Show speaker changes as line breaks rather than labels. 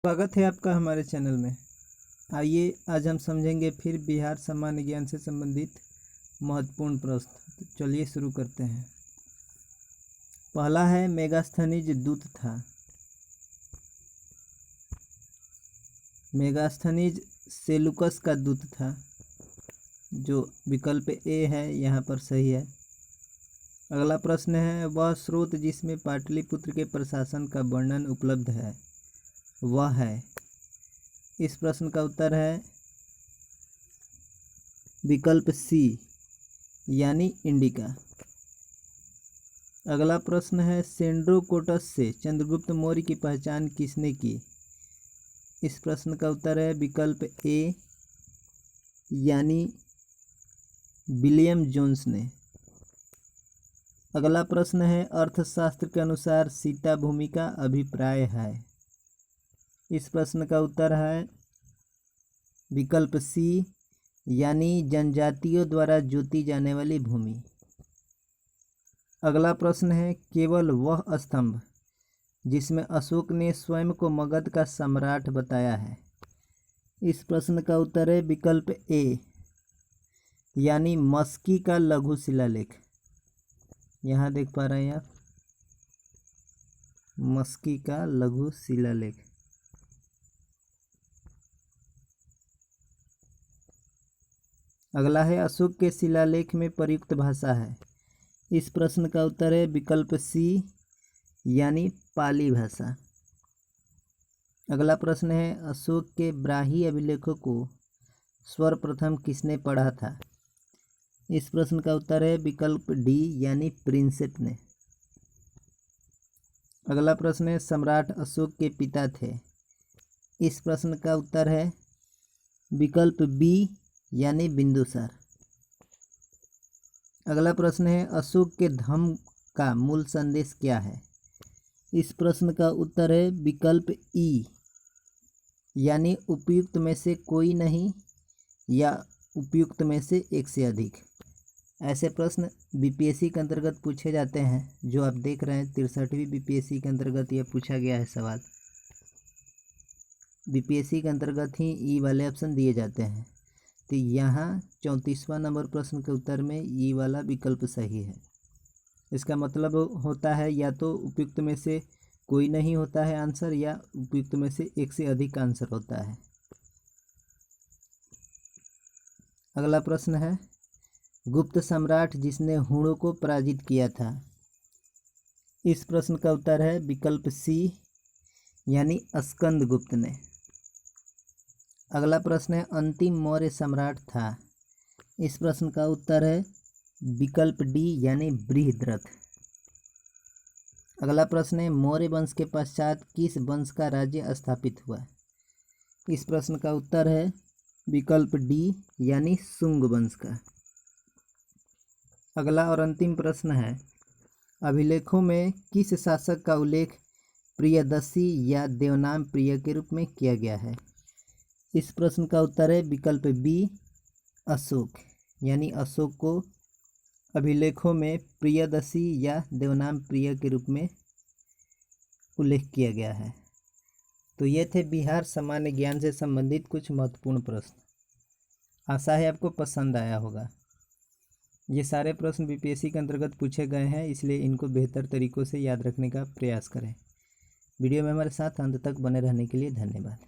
स्वागत है आपका हमारे चैनल में। आइए आज हम समझेंगे फिर बिहार सामान्य ज्ञान से संबंधित महत्वपूर्ण प्रश्न। तो चलिए शुरू करते हैं। पहला है मेगास्थनीज दूत था। मेगास्थनीज सेलुकस का दूत था, जो विकल्प ए है यहाँ पर सही है। अगला प्रश्न है वह स्रोत जिसमें पाटलिपुत्र के प्रशासन का वर्णन उपलब्ध है वह है। इस प्रश्न का उत्तर है विकल्प सी यानी इंडिका। अगला प्रश्न है सेंड्रोकोटस से चंद्रगुप्त मौर्य की पहचान किसने की। इस प्रश्न का उत्तर है विकल्प ए यानी विलियम जोन्स ने। अगला प्रश्न है अर्थशास्त्र के अनुसार सीता भूमि का अभिप्राय है। इस प्रश्न का उत्तर है विकल्प सी यानी जनजातियों द्वारा जोती जाने वाली भूमि। अगला प्रश्न है केवल वह स्तंभ जिसमें अशोक ने स्वयं को मगध का सम्राट बताया है। इस प्रश्न का उत्तर है विकल्प ए यानी मस्की का लघु शिलालेख। यहाँ देख पा रहे हैं आप, मस्की का लघु शिलालेख। अगला है अशोक के शिलालेख में प्रयुक्त भाषा है। इस प्रश्न का उत्तर है विकल्प सी यानी पाली भाषा। अगला प्रश्न है अशोक के ब्राही अभिलेखों को सर्वप्रथम किसने पढ़ा था। इस प्रश्न का उत्तर है विकल्प डी यानी प्रिंसेप ने। अगला प्रश्न है सम्राट अशोक के पिता थे। इस प्रश्न का उत्तर है विकल्प बी यानी बिंदुसार। अगला प्रश्न है अशोक के धम्म का मूल संदेश क्या है। इस प्रश्न का उत्तर है विकल्प ई यानी उपयुक्त में से कोई नहीं या उपयुक्त में से एक से अधिक। ऐसे प्रश्न बीपीएससी के अंतर्गत पूछे जाते हैं। जो आप देख रहे हैं 63वीं बीपीएससी के अंतर्गत यह पूछा गया है सवाल। बीपीएससी के अंतर्गत ही ई वाले ऑप्शन दिए जाते हैं। तो यहाँ 34वां नंबर प्रश्न के उत्तर में ई वाला विकल्प सही है। इसका मतलब होता है या तो उपयुक्त में से कोई नहीं होता है आंसर या उपयुक्त में से एक से अधिक आंसर होता है। अगला प्रश्न है गुप्त सम्राट जिसने हूणों को पराजित किया था। इस प्रश्न का उत्तर है विकल्प सी यानी स्कंदगुप्त ने। अगला प्रश्न है अंतिम मौर्य सम्राट था। इस प्रश्न का उत्तर है विकल्प डी यानी बृहद्रथ। अगला प्रश्न है मौर्य वंश के पश्चात किस वंश का राज्य स्थापित हुआ। इस प्रश्न का उत्तर है विकल्प डी यानी शुंग वंश का। अगला और अंतिम प्रश्न है अभिलेखों में किस शासक का उल्लेख प्रियदर्शी या देवनाम प्रिय के रूप में किया गया है। इस प्रश्न का उत्तर है विकल्प बी अशोक यानी अशोक को अभिलेखों में प्रियदर्शी या देवनाम प्रिय के रूप में उल्लेख किया गया है। तो ये थे बिहार सामान्य ज्ञान से संबंधित कुछ महत्वपूर्ण प्रश्न। आशा है आपको पसंद आया होगा। ये सारे प्रश्न बीपीएससी के अंतर्गत पूछे गए हैं, इसलिए इनको बेहतर तरीक़ों से याद रखने का प्रयास करें। वीडियो में हमारे साथ अंत तक बने रहने के लिए धन्यवाद।